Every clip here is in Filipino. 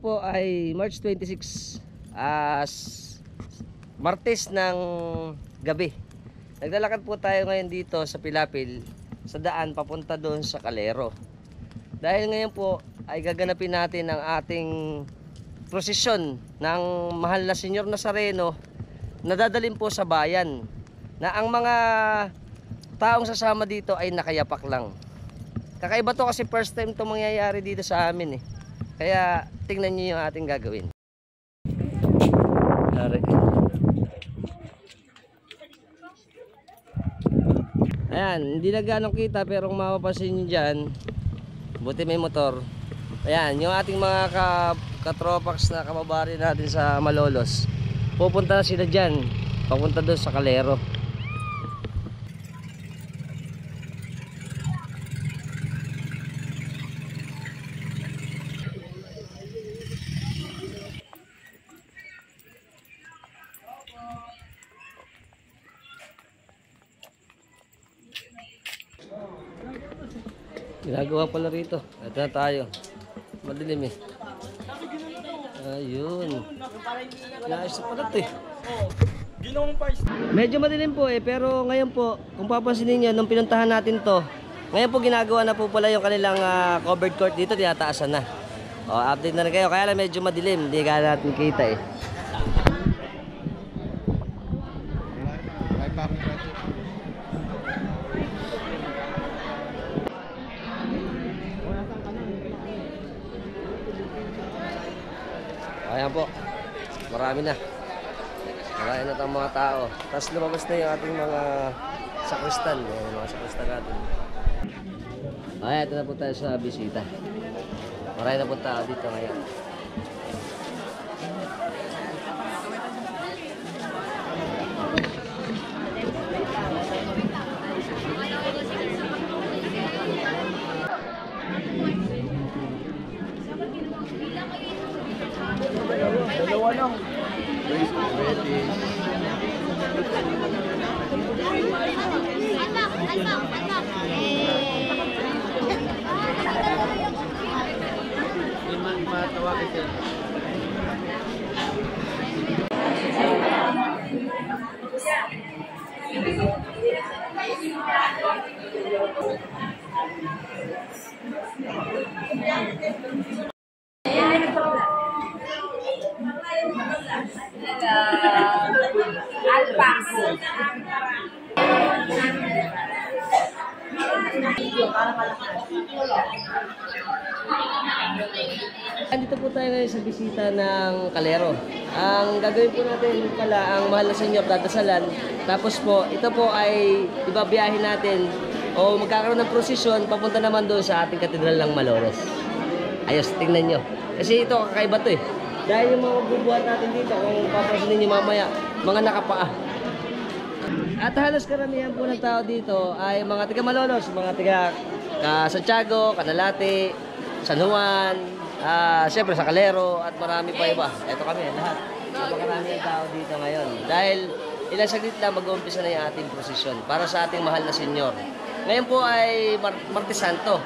Ngayon po ay March 26, Martes ng gabi. Naglalakad po tayo ngayon dito sa Pilapil sa daan papunta doon sa Calero. Dahil ngayon po ay gaganapin natin ang ating prosesyon ng mahal na Senyor Nazareno na dadalhin po sa bayan, na ang mga taong sasama dito ay nakayapak lang. Kakaiba to kasi first time to mangyayari dito sa amin eh. Kaya tingnan niyo yung ating gagawin. Ayan, hindi na ganong kita pero kung mapapansin nyo dyan, buti may motor. Ayan, yung ating mga katropax na kamabari natin sa Malolos, pupunta na sila dyan, papunta doon sa Calero. Ginagawa pala rito. Ito na tayo. Madilim eh. Ayun. Naayos na pala ito eh. Medyo madilim po eh. Pero ngayon po, kung papansinin nyo, nung pinuntahan natin to, ngayon po ginagawa na po pala yung kanilang covered court dito. Tinataasan na. O, update na rin kayo. Kaya lang medyo madilim. Hindi ka natin kita eh. Ayan po, marami na. Marami na itong mga tao. Tapos lumabas na yung ating mga sakristan. Yung mga sakristan natin. Ayan, ito na po tayo sa bisita. Marami na po tao dito ngayon. Dalawa lang. Dito po tayo ngayon sa bisita ng Calero. Ang gagawin po natin pala, ang mahal na Senyor dadasalan. Tapos po, ito po ay ibabiyahin natin o magkakaroon ng prosesyon papunta naman doon sa ating katedral ng Malolos. Ayos, tingnan nyo. Kasi ito, kakaiba to eh. Dahil yung mga bubuhat natin dito, kung papansinin nyo mamaya, mga nakapaa. At halos karamihan po ng tao dito ay mga tiga Malolos, mga tiga Santiago, Canalate, San Juan, siyempre sa Calero at marami pa iba. Ito kami, lahat. Napakarami ang tao dito ngayon. Dahil ilang saglit lang mag-uumpisa na yung ating prosesyon para sa ating mahal na Senyor. Ngayon po ay Martes Santo.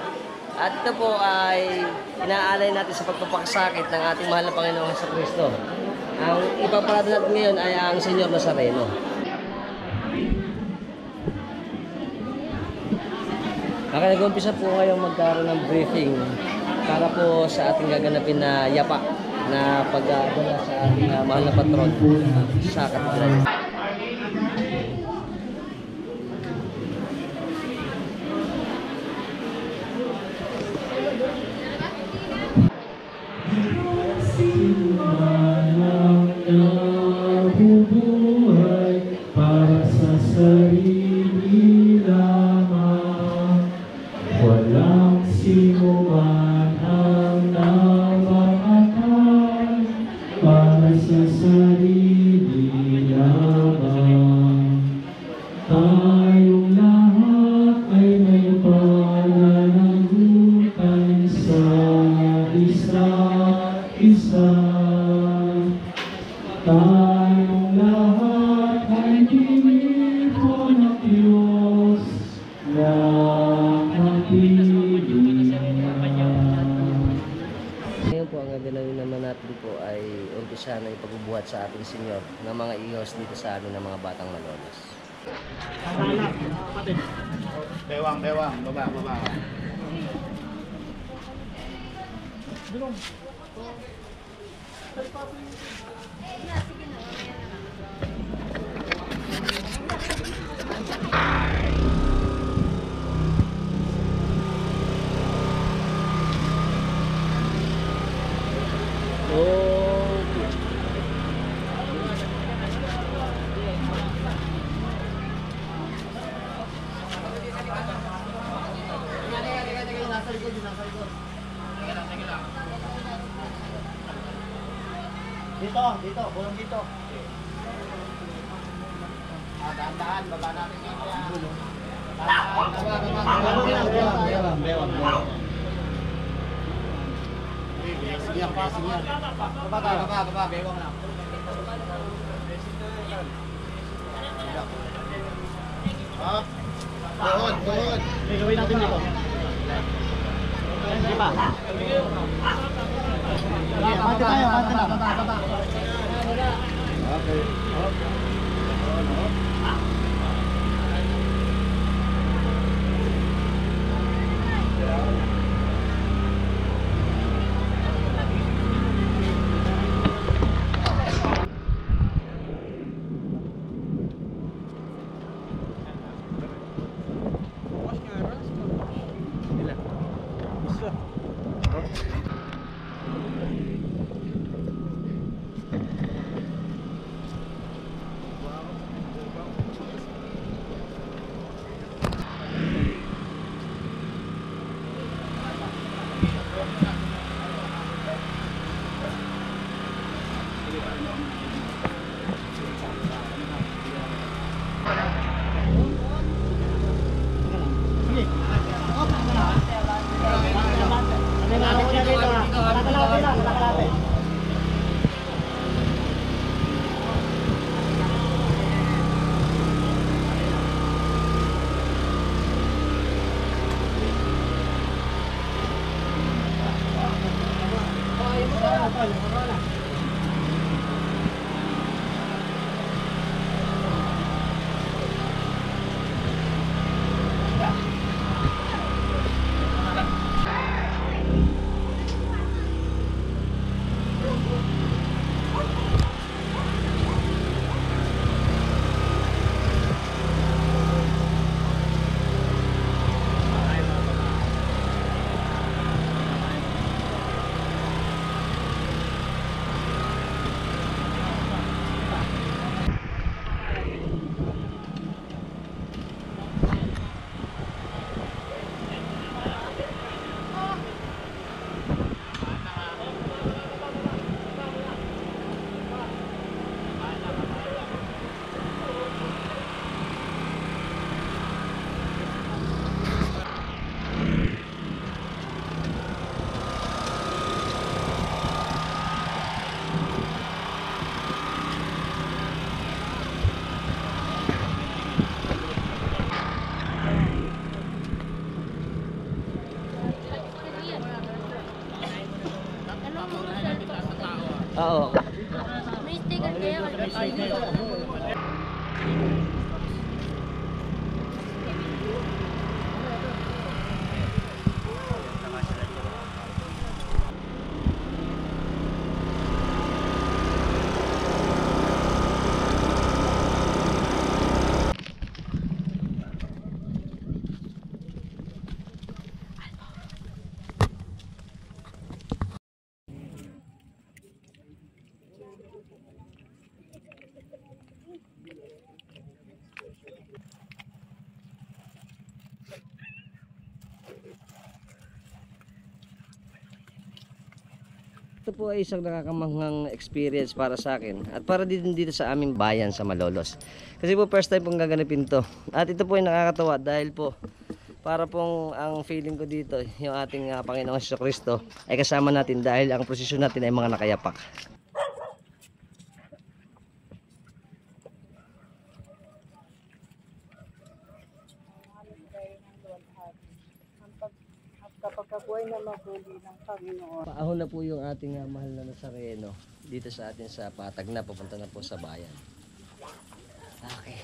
At ito po ay inaalay natin sa pagpapakasakit ng ating mahal na Panginoong Jesucristo. Ang ipaparada natin ngayon ay ang Senyor Nazareno. Nag-umpisa po ngayong magkaroon ng briefing para po sa ating gaganapin na yapa na pagdadala sa ating mahal na patron sa katedral. Para sa sarili lamang, walang sinuman ang namamatay para sa sarili lamang. at sa ating Senyor ng mga ihos dito sa amin ng mga batang Malolos. Bewang, bewang. Baba, baba. Dito, bulong dito. Dahan-dahan, baba natin dito yan. Bewang, bewang. Sige, baba, bewang lang. Up. Tuhod. Gawin natin dito. Sige pa. Pati tayo, baba. Okay. Oo. May sticker kayo. Ito po ay isang nakakamanghang experience para sa akin at para din dito sa aming bayan sa Malolos. Kasi po first time pong gaganapin to. At ito po ay nakakatawa dahil po para pong ang feeling ko dito yung ating Panginoong Jesucristo ay kasama natin dahil ang prosesyon natin ay mga nakayapak. pagkabuhay na mabuli ng Panginoon. Paahon na po yung ating mahal na Nazareno dito sa atin sa Patag na, pupunta na po sa bayan. Okay.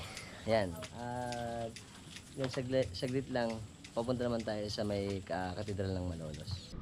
Ayan. At yan, saglit lang, papunta naman tayo sa may katedral ng Malolos.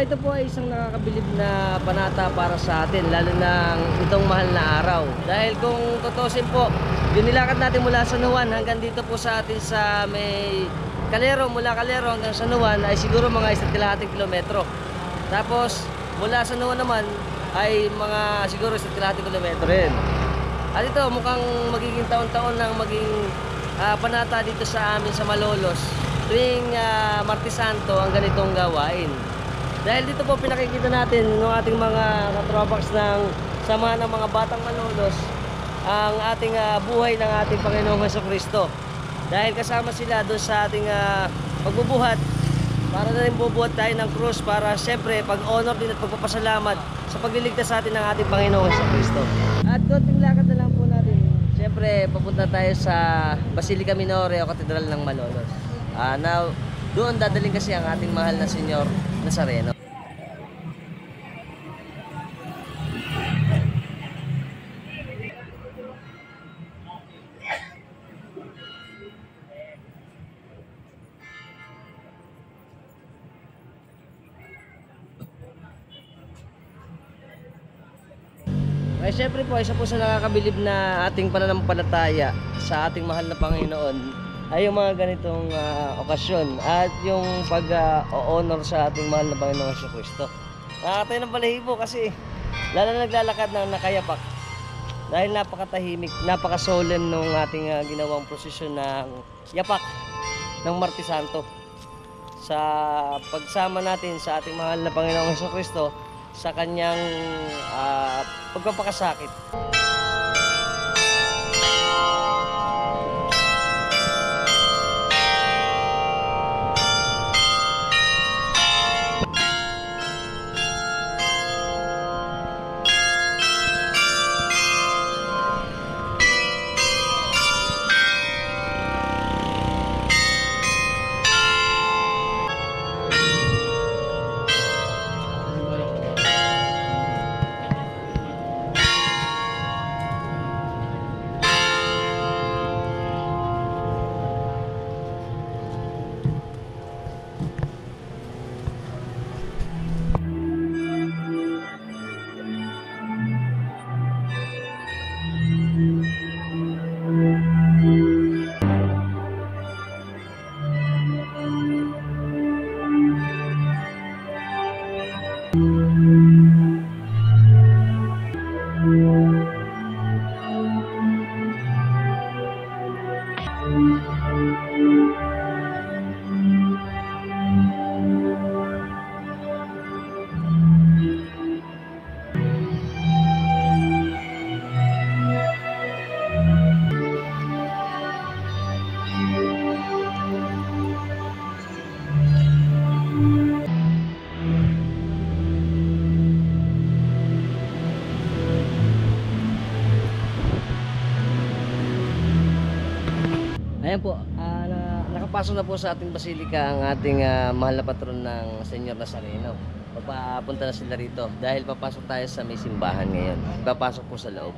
Ito po ay isang nakakabilib na panata para sa atin, lalo na itong mahal na araw. Dahil kung tutusin po, yung nilakad natin mula San Juan hanggang dito po sa atin sa may Calero, mula Calero hanggang San Juan ay siguro mga 1.5 kilometro. Tapos mula San Juan naman ay mga siguro 1.5 kilometro rin. At ito mukhang magiging taon-taon ng maging panata dito sa amin sa Malolos tuwing Martes Santo ang ganitong gawain. Dahil dito po pinakikita natin ng ating mga katropax ng samahan ng mga batang Malolos ang ating buhay ng ating Panginoong Jesucristo. Dahil kasama sila doon sa ating pagbubuhat, para na rin bubuhat tayo ng krus para siyempre pag-honor din at pagpapasalamat sa pagliligtas sa atin ng ating Panginoong Jesucristo. At konting lakad na lang po natin, siyempre papunta tayo sa Basilica Minore o Katedral ng Malolos. Now, doon dadaling kasi ang ating mahal na Senyor Nazareno. Ay syempre po, isa po sa nakakabilib na ating pananampalataya sa ating mahal na Panginoon ay yung mga ganitong okasyon at yung pag-honor sa ating mahal na Panginoong Jesucristo. Nakakatayo ng balahibo kasi lalo na naglalakad ng nakayapak dahil napakatahimik, napaka-solemn nung ating ginawang prosesyon ng yapak ng Martes Santo sa pagsama natin sa ating mahal na Panginoong Jesucristo sa kanyang pagpapakasakit. Ayan po, nakapasok na po sa ating basilika ang ating mahal na patron ng Senyor Nazareno. Papapunta na sila rito dahil papasok tayo sa may simbahan ngayon. Papasok po sa loob.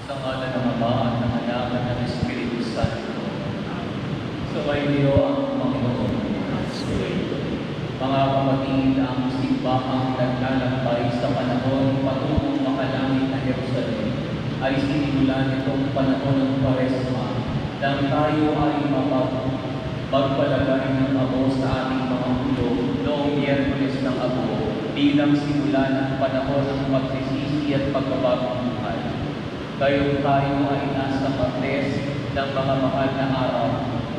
Sa ngalan ng Ama at ng Anak at ng Espiritu Santo. Sumainyo ang Panginoon. Mga kapatid, ang simbahang naglalakbay sa panahon patungong makalangit na Jerusalem ay sinimulan nitong panahon ng Kwaresma nang tayo ay magpalagay ng abo sa ating mga ulo noong Miyerkules ng Abo bilang simula ng panahon ng pagsisisi at pagbabagong buhay. Gayong tayo ay nasa Martes ng mga mahal na araw,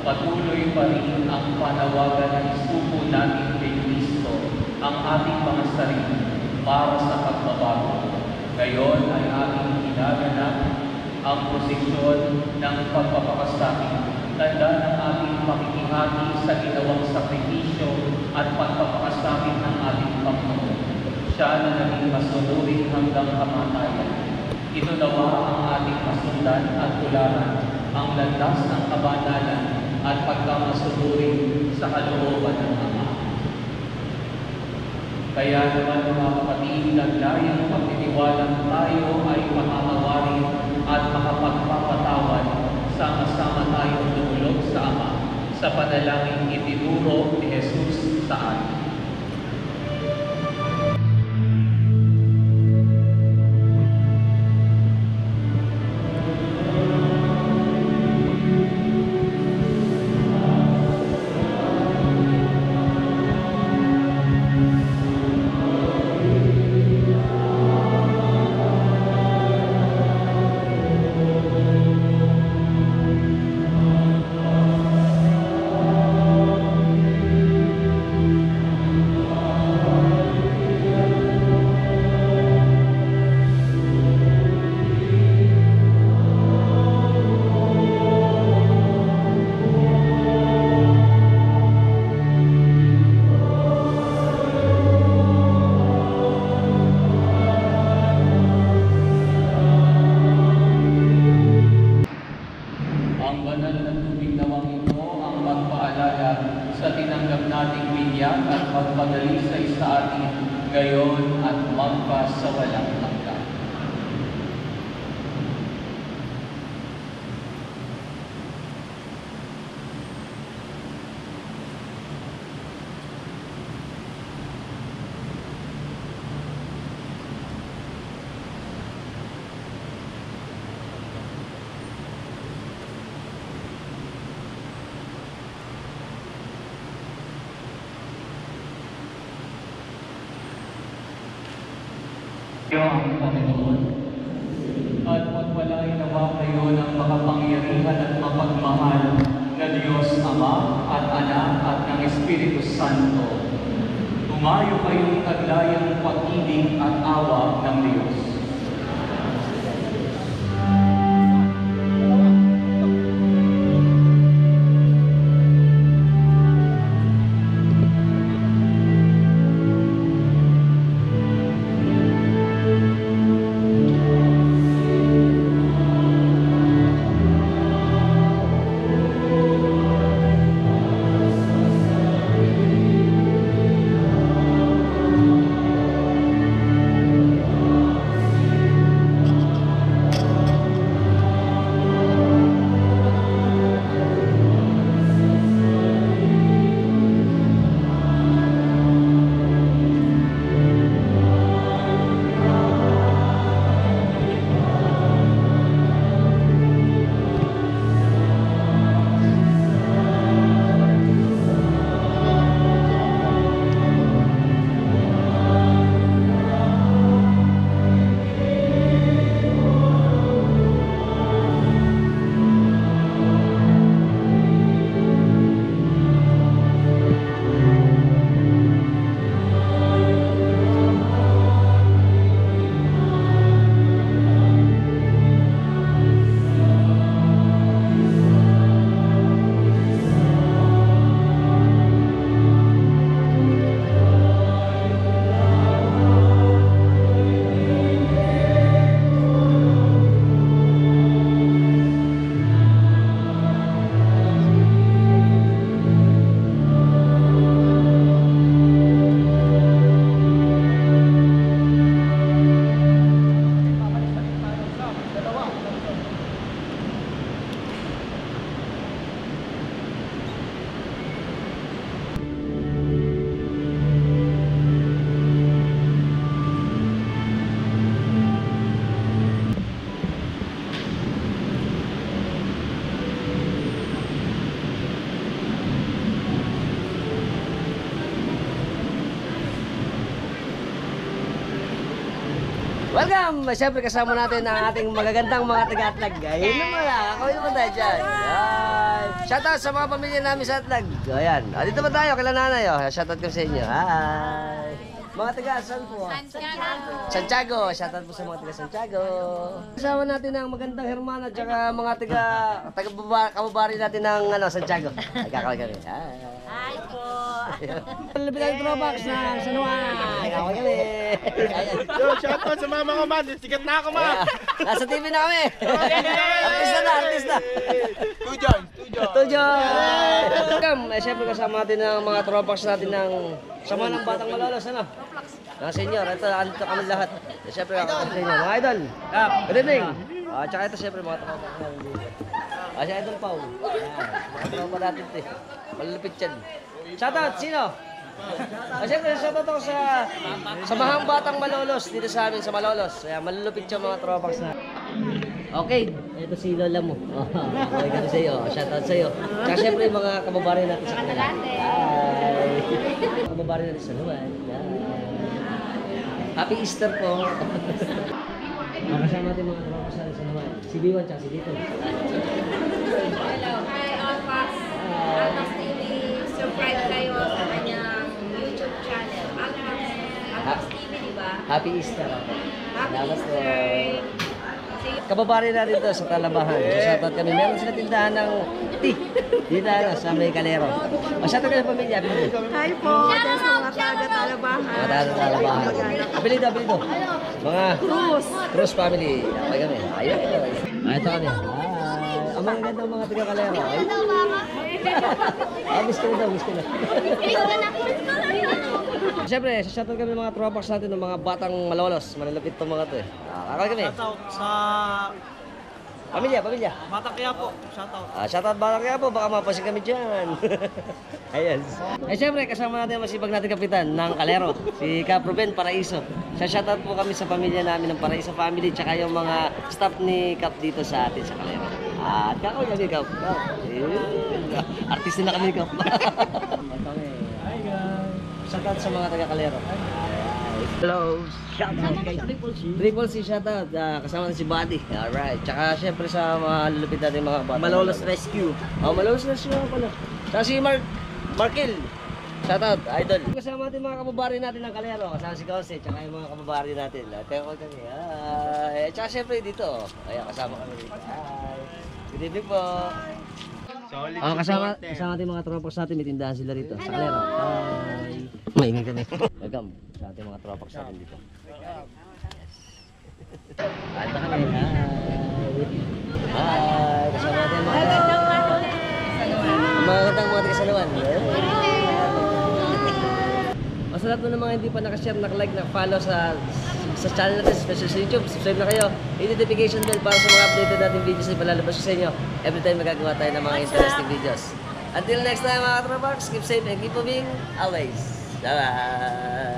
patuloy pa rin ang panawagan na isuko natin kay Kristo ang ating mga sarili para sa pagbabago. Ngayon ay ating ginaganap ang prosesyon ng pagpapakasakit, tanda ng ating pakikihati sa ginawang sakripisyo at pagpapakasakit ng ating Panginoon. Siya na naging masunurin hanggang kamatayan. Ito nawa ang ating masundan at tularan, ang landas ng kabanalan at pagkamasunurin sa kalooban ng Ama. Kaya naman mga kapatid, naglayang pagtitiwalang tayo ay makakawarin at makapagpapatawad, sama-sama tayong dumulog sa Ama sa panalangin itinuro ni Jesus sa atin. sa tinanggap nating binyag at magpadalisay sa atin ngayon at magpasawalang hanggan. Ang Panginoon, at pagpalain nawa kayo ng makapangyarihan at mapagmahal na Diyos Ama at Anak at ng Espiritu Santo. Tumayo kayong taglayang pag-ibig at awa ng Diyos. Welcome! Siyempre kasama natin ang ating magagandang mga taga-Atlag. Ayun naman ako naman tayo dyan. Ayan. Shoutout sa mga pamilya namin sa Atlag. Ayan. Dito ba tayo? Kailan nanay? Shoutout ko sa inyo. Hi! Mga taga saan po? Santiago. Shoutout po sa mga taga Santiago. Kasama natin ang magandang Hermana at mga kababari natin ng Santiago. Nagkakawal kami. Hi po. Lapit ang Tropax na San Juan. Nagkakawal kami. Yo, shoutout sa mga man. Sikat na ako, ma. Nasa TV na kami. Artista. Tujo. Siyempre kasama natin ang mga Tropax natin ng Sama ng Batang Malolos, ano? Mga senyor, ito kami lahat. Siyempre ako sa inyo. Mga idol, good evening. Tsaka ito siyempre mga Tropax natin dito. Si Idol Pau. Mga tropa natin ito eh. Malulupit yan. Shoutout, sino? Siyempre, shoutout ako sa Mahang Batang Malolos dito sa amin sa Malolos. Malulupit yung mga Tropax na. Okay, ito si Lola mo. Okay ka na sa iyo. Shoutout sa iyo. Tsaka siyempre yung mga kababari natin sa kanila. Hi! Kababari natin sa Luwan. Happy Easter po. Kasama natin mga Tropax natin sa Luwan. Si Biwan tsaka si Dito. Hello. Hi, Alphas. Alphas TV. Subscribe kayo sa kanyang YouTube channel. Alphas TV, di ba? Happy Easter ako. Happy Salamat po. Easter. Kababari na rin to sa Talabahan. Shoutout kami. Meron sila tindahan ng tea. Dito sa may Calero. Shoutout kayo sa pamilya. Hi po, dyan sa mga taga-Talabahan. Mga Talabahan. Apelido. Mga Cruz family. Okay kami. Ayun. Ito kami. Ang mga gandang mga taga Calero. Miss ko na daw, miss ko na. Siyempre, shoutout kami ng mga tropax natin ng mga batang malolos. Malalapit itong mga to eh. Kakal kami. Shoutout sa Pamilya. Batang Quiapo. Shoutout. Shoutout Batang Quiapo, baka mapasin kami dyan. Ayan. Siyempre, kasama natin ang masipag natin kapitan ng Calero, si Cap Ruben Paraiso. Shoutout po kami sa pamilya namin ng Paraiso family, tsaka yung mga staff ni Cap dito sa atin sa Calero. At kakawin kami, Cap. Artista na kami, Cap. Hi guys. Shoutout sa mga taga-Calero. Hello. Shoutout kay Triple C. Shoutout. Kasama natin si Buddy. Alright. Tsaka syempre sa mga lulupit natin mga bata. Malolos Rescue. Malolos Rescue nga pala. Tsaka si Markil. Shoutout, idol. Kasama natin mga kababari natin ng Calero. Kasama si Kause, tsaka yung mga kababari natin. Teko kami. Tsaka syempre dito. Ayan, kasama kami dito. Hi. Good evening po. Solid Kasama natin mga tropax natin. May tindahan sila rito sa Calero. Hi. Maingay kami. Welcome sa ating mga tropax natin dito. Alta kami. Hi. Kasama natin mga magandang mga taga-Salawan. Sa lahat ng mga hindi pa nakashare, nak-like, nak-follow sa channel natin, especially sa YouTube, subscribe na kayo. Hit notification bell para sa mga updated natin videos na ipalalabas ko sa inyo every time magagawa tayo ng mga interesting videos. Until next time mga tropax, keep safe and keep moving always. Bye-bye!